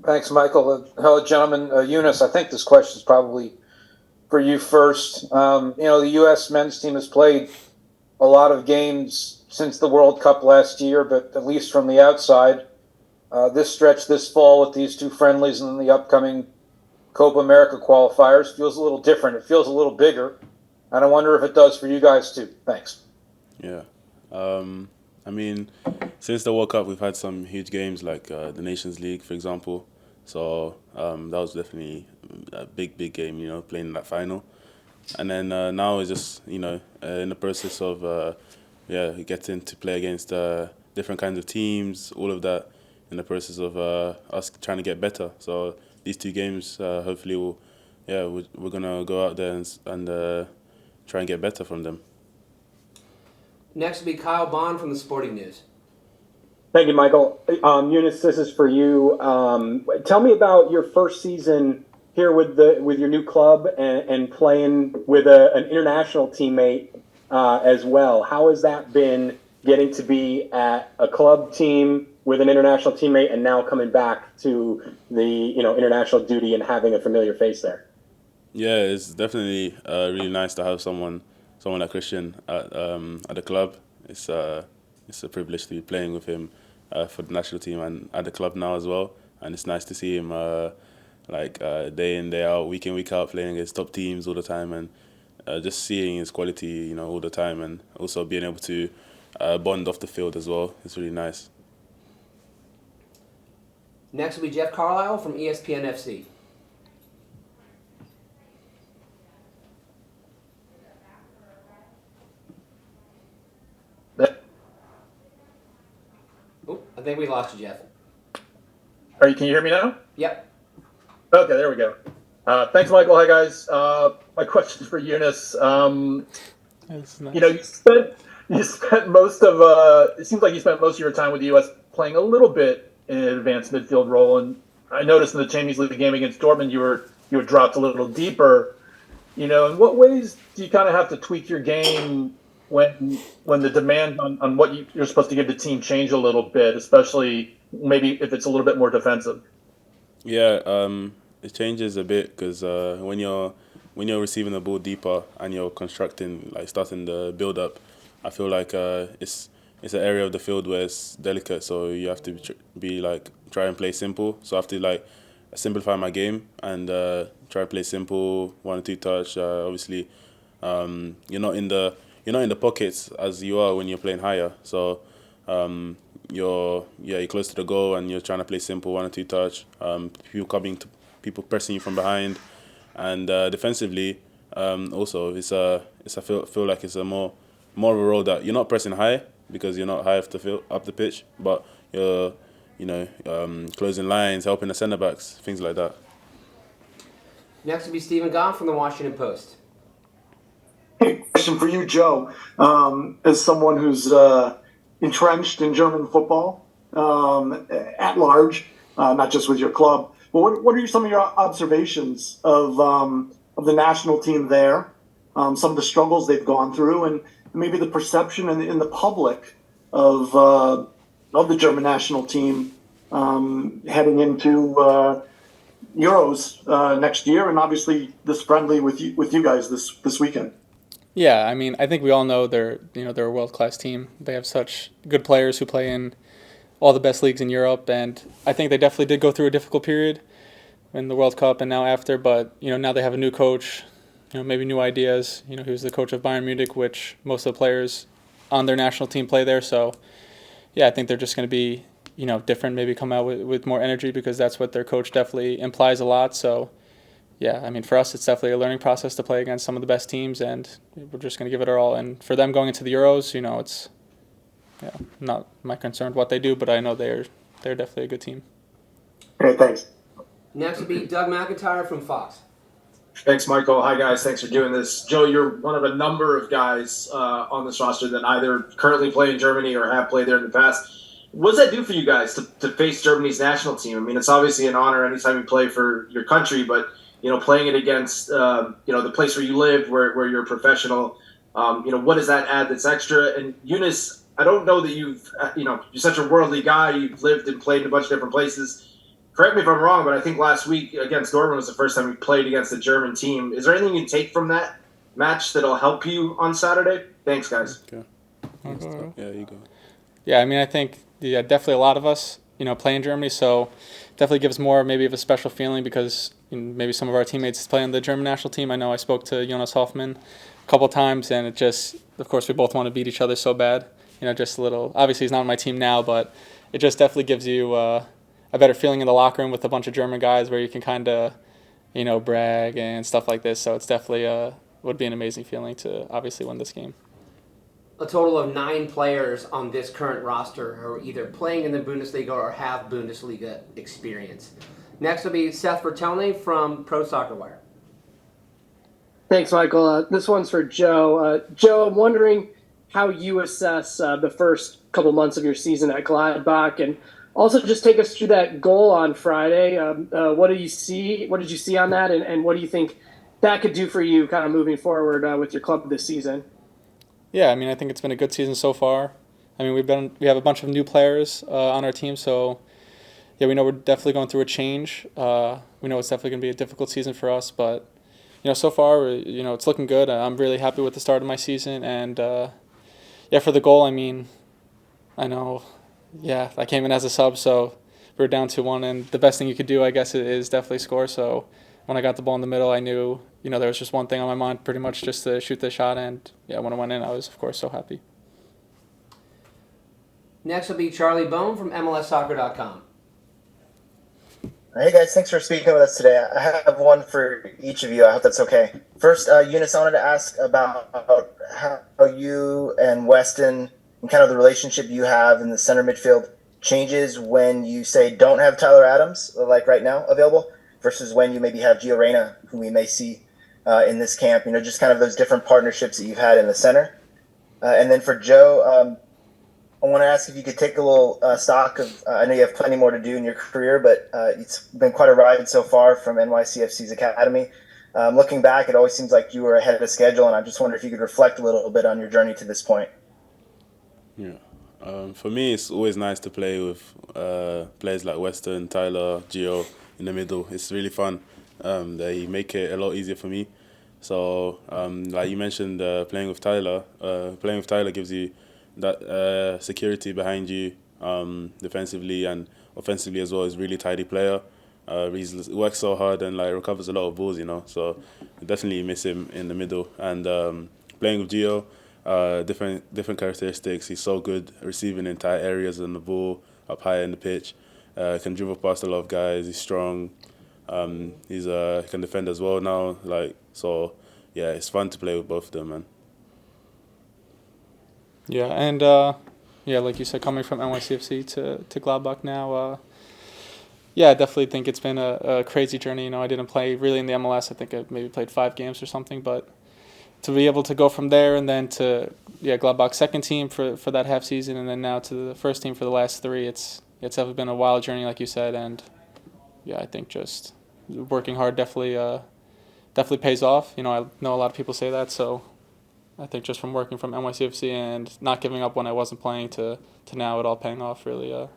Thanks, Michael. Hello, gentlemen. Eunice, I think this question is probably for you first. The U.S. men's team has played a lot of games since the World Cup last year, but at least from the outside, this stretch this fall with these two friendlies and the upcoming Copa America qualifiers feels a little different. It feels a little bigger, and I wonder if it does for you guys too. Thanks. Yeah. I mean, since the World Cup, we've had some huge games like the Nations League, for example. So that was definitely a big game, playing in that final. And then now it's just, in the process of, getting to play against different kinds of teams, all of that, in the process of us trying to get better. So these two games, hopefully, we're going to go out there and try and get better from them. Next will be Kyle Bond from the Sporting News. Thank you, Michael. Eunice, this is for you. Tell me about your first season here with your new club and playing with an international teammate as well. How has that been, getting to be at a club team with an international teammate and now coming back to the international duty and having a familiar face there? Yeah, it's definitely really nice to have someone like Christian at the club. It's a privilege to be playing with him for the national team and at the club now as well. And it's nice to see him day in, day out, week in, week out, playing against top teams all the time, and just seeing his quality, all the time, and also being able to bond off the field as well. It's really nice. Next will be Jeff Carlisle from ESPN FC. I think we lost you, Jeff. Can you hear me now? Yep. Okay, there we go. Thanks, Michael. Hi, guys. My question for Eunice. That's nice. You spent most of it seems like you spent most of your time with the U.S. playing a little bit in an advanced midfield role, and I noticed in the Champions League game against Dortmund you were dropped a little deeper. In what ways do you kind of have to tweak your game when the demand on what you're supposed to give the team change a little bit, especially maybe if it's a little bit more defensive? Yeah, it changes a bit because when you're receiving the ball deeper and you're starting the build up, I feel like it's an area of the field where it's delicate, so you have to try and play simple. So I have to simplify my game and try and play simple, 1 or 2 touch. Obviously, you're not in the pockets as you are when you're playing higher. So you're close to the goal and you're trying to play simple, 1 or 2 touch. People pressing you from behind, and defensively, also I feel like it's a more of a role that you're not pressing high because you're not high up the pitch, but you're closing lines, helping the centre backs, things like that. Next will be Stephen Goff from the Washington Post. Question for you, Joe. As someone who's entrenched in German football at large, not just with your club, but what are some of your observations of the national team there? Some of the struggles they've gone through, and maybe the perception in the public of the German national team heading into Euros next year, and obviously this friendly with you guys this weekend. Yeah, I mean, I think we all know they're a world-class team. They have such good players who play in all the best leagues in Europe, and I think they definitely did go through a difficult period in the World Cup and now after, but now they have a new coach, maybe new ideas. He was the coach of Bayern Munich, which most of the players on their national team play there, so yeah, I think they're just going to be, different, maybe come out with more energy because that's what their coach definitely implies a lot, so yeah, I mean, for us, it's definitely a learning process to play against some of the best teams, and we're just going to give it our all. And for them going into the Euros, it's not my concern what they do, but I know they're definitely a good team. Okay, thanks. Next will be Doug McIntyre from Fox. Thanks, Michael. Hi, guys. Thanks for doing this. Joe, you're one of a number of guys on this roster that either currently play in Germany or have played there in the past. What does that do for you guys to face Germany's national team? I mean, it's obviously an honor anytime you play for your country, but playing it against, the place where you live, where you're a professional, what does that add that's extra? And Eunice, I don't know that you're such a worldly guy. You've lived and played in a bunch of different places. correct me if I'm wrong, but I think last week against Dortmund was the first time we played against a German team. Is there anything you take from that match that'll help you on Saturday? Thanks, guys. Okay. Yeah, you go. Yeah, I mean, I think definitely a lot of us, play in Germany, so definitely gives more maybe of a special feeling because maybe some of our teammates play on the German national team. I know I spoke to Jonas Hoffman a couple times, and it just, of course, we both want to beat each other so bad. Just a little. Obviously, he's not on my team now, but it just definitely gives you a better feeling in the locker room with a bunch of German guys where you can kind of, brag and stuff like this. So it's definitely would be an amazing feeling to obviously win this game. A total of 9 players on this current roster who are either playing in the Bundesliga or have Bundesliga experience. Next will be Seth Vertone from Pro Soccer Wire. Thanks, Michael. This one's for Joe. Joe, I'm wondering how you assess the first couple months of your season at Gladbach, and also just take us through that goal on Friday. What do you see? What did you see on that, and what do you think that could do for you kind of moving forward with your club this season? Yeah, I mean, I think it's been a good season so far. I mean, we have a bunch of new players on our team, so yeah, we know we're definitely going through a change. We know it's definitely going to be a difficult season for us, but so far, it's looking good. I'm really happy with the start of my season, and yeah, for the goal, I mean, I know, yeah, I came in as a sub, so we were down 2-1, and the best thing you could do, I guess, is definitely score. So when I got the ball in the middle, I knew, there was just one thing on my mind, pretty much just to shoot the shot, and yeah, when it went in, I was, of course, so happy. Next will be Charlie Bone from MLSsoccer.com. Hey guys, thanks for speaking with us today. I have one for each of you. I hope that's okay. First, Yunus, I wanted to ask about how you and Weston and kind of the relationship you have in the center midfield changes when you say don't have Tyler Adams, like right now, available, versus when you maybe have Gio Reyna, who we may see in this camp. Just kind of those different partnerships that you've had in the center. And then for Joe, I want to ask if you could take a little stock of, I know you have plenty more to do in your career, but it's been quite a ride so far from NYCFC's academy. Looking back, it always seems like you were ahead of the schedule, and I just wonder if you could reflect a little bit on your journey to this point. Yeah. For me, it's always nice to play with players like Weston, Tyler, Gio in the middle. It's really fun. They make it a lot easier for me. So, like you mentioned, playing with Tyler gives you that security behind you defensively and offensively as well. Is really tidy player. He works so hard and like recovers a lot of balls, So I definitely miss him in the middle. And playing with Gio, different characteristics. He's so good receiving in tight areas on the ball, up high in the pitch. Can dribble past a lot of guys. He's strong. He's can defend as well now. So yeah, it's fun to play with both of them, man. Yeah, and yeah, like you said, coming from NYCFC to Gladbach now, yeah, I definitely think it's been a crazy journey. I didn't play really in the MLS. I think I maybe played 5 games or something, but to be able to go from there and then to Gladbach's second team for that half season, and then now to the first team for the last 3, it's definitely been a wild journey, like you said, and yeah, I think just working hard definitely pays off. I know a lot of people say that, so I think just from working from NYCFC and not giving up when I wasn't playing to now it all paying off really, yeah,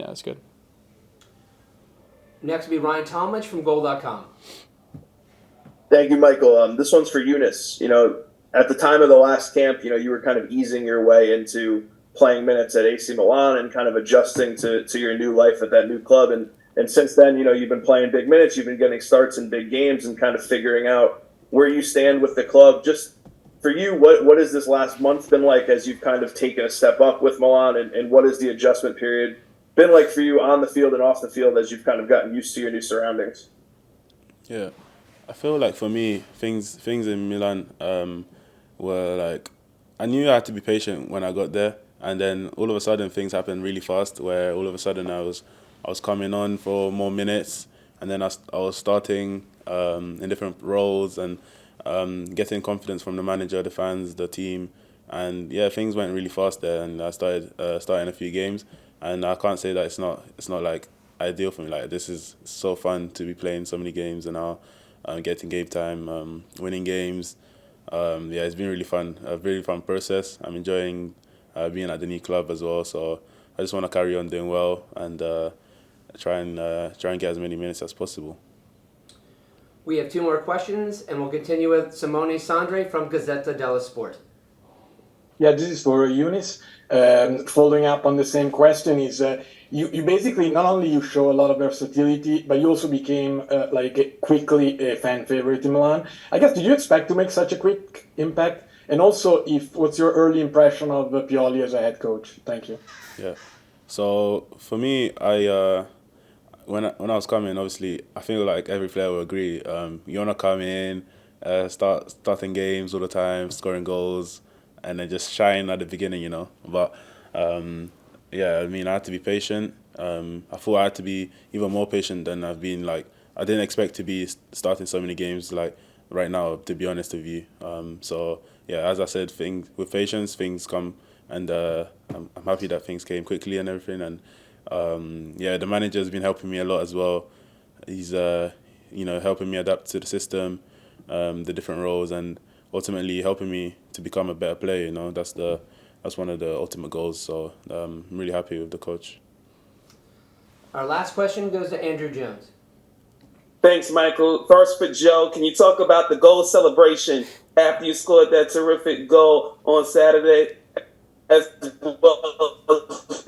it's good. Next will be Ryan Talmadge from Goal.com. Thank you, Michael. This one's for Yunus. At the time of the last camp, you were kind of easing your way into playing minutes at AC Milan and kind of adjusting to your new life at that new club. And since then, you've been playing big minutes. You've been getting starts in big games and kind of figuring out where you stand with the club. Just for you, what has this last month been like as you've kind of taken a step up with Milan, and what has the adjustment period been like for you on the field and off the field as you've kind of gotten used to your new surroundings? Yeah, I feel like for me, things in Milan were like, I knew I had to be patient when I got there, and then all of a sudden things happened really fast. Where all of a sudden I was coming on for more minutes, and then I was starting in different roles and getting confidence from the manager, the fans, the team, and yeah, things went really fast there. And I started starting a few games, and I can't say that it's not like ideal for me. Like, this is so fun to be playing so many games and now getting game time, winning games. Yeah, it's been really fun, a very fun process. I'm enjoying being at the new club as well. So I just want to carry on doing well and try and get as many minutes as possible. We have 2 more questions, and we'll continue with Simone Sandre from Gazzetta dello Sport. Yeah, this is for Eunice. Following up on the same question is, you basically, not only you show a lot of versatility, but you also became quickly a fan favorite in Milan. I guess, did you expect to make such a quick impact? And also, what's your early impression of Pioli as a head coach? Thank you. Yeah. So for me, when I was coming, obviously, I feel like every player will agree. You want to come in, starting games all the time, scoring goals, and then just shine at the beginning, you know. But yeah, I mean, I had to be patient. I thought I had to be even more patient than I've been. Like, I didn't expect to be starting so many games like right now, to be honest with you. So yeah, as I said, with patience, things come, and I'm happy that things came quickly and everything. And yeah, the manager's been helping me a lot as well. He's helping me adapt to the system, the different roles, and ultimately helping me to become a better player. You know, that's one of the ultimate goals. So I'm really happy with the coach. Our last question goes to Andrew Jones. Thanks, Michael. First for Joe, can you talk about the goal celebration after you scored that terrific goal on Saturday, as well as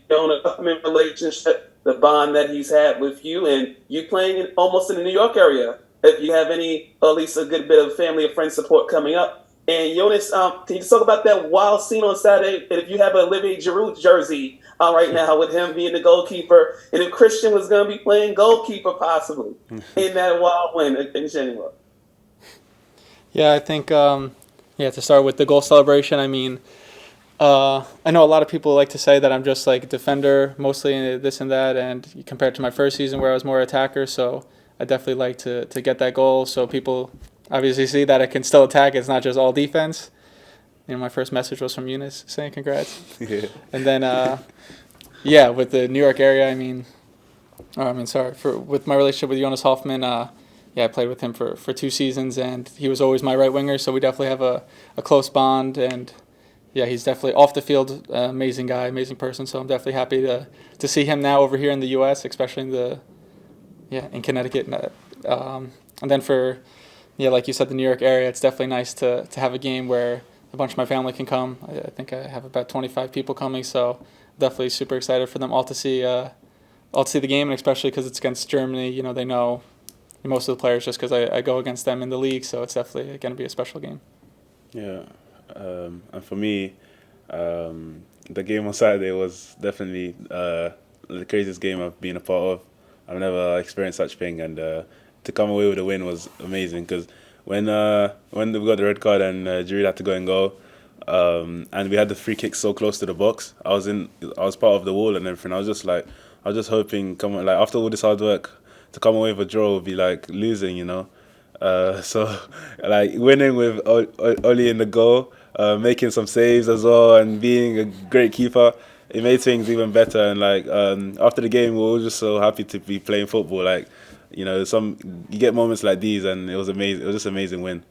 the relationship, the bond that he's had with you, and you playing almost in the New York area? If you have any, or at least a good bit of family or friend support coming up. And Jonas, can you talk about that wild scene on Saturday? And if you have a Olivier Giroud jersey right now with him being the goalkeeper, and if Christian was going to be playing goalkeeper possibly in that wild win in January. Yeah, I think to start with the goal celebration, I mean, I know a lot of people like to say that I'm just like a defender, mostly this and that, and compared to my first season where I was more attacker, so I definitely like to get that goal so people obviously see that I can still attack. It's not just all defense. You know, my first message was from Eunice saying congrats. Yeah. And then, with the New York area, with my relationship with Jonas Hoffman, I played with him for 2 seasons, and he was always my right winger, so we definitely have a close bond. And yeah, he's definitely off the field, amazing guy, amazing person. So I'm definitely happy to see him now over here in the U.S., especially in Connecticut. And then for, like you said, the New York area, it's definitely nice to have a game where a bunch of my family can come. I think I have about 25 people coming, so definitely super excited for them all to see the game, and especially because it's against Germany. You know, they know most of the players just because I go against them in the league, so it's definitely going to be a special game. Yeah, and for me, the game on Saturday was definitely the craziest game I've been a part of. I've never experienced such thing, and to come away with a win was amazing. Because when we got the red card and Giroud had to go and goal, and we had the free kick so close to the box, I was part of the wall and everything. I was just hoping, after all this hard work, to come away with a draw would be like losing, you know. So like winning with Oli in the goal, making some saves as well, and being a great keeper, it made things even better. And after the game, we were all just so happy to be playing football. Like, you know, you get moments like these, and it was amazing. It was just an amazing win.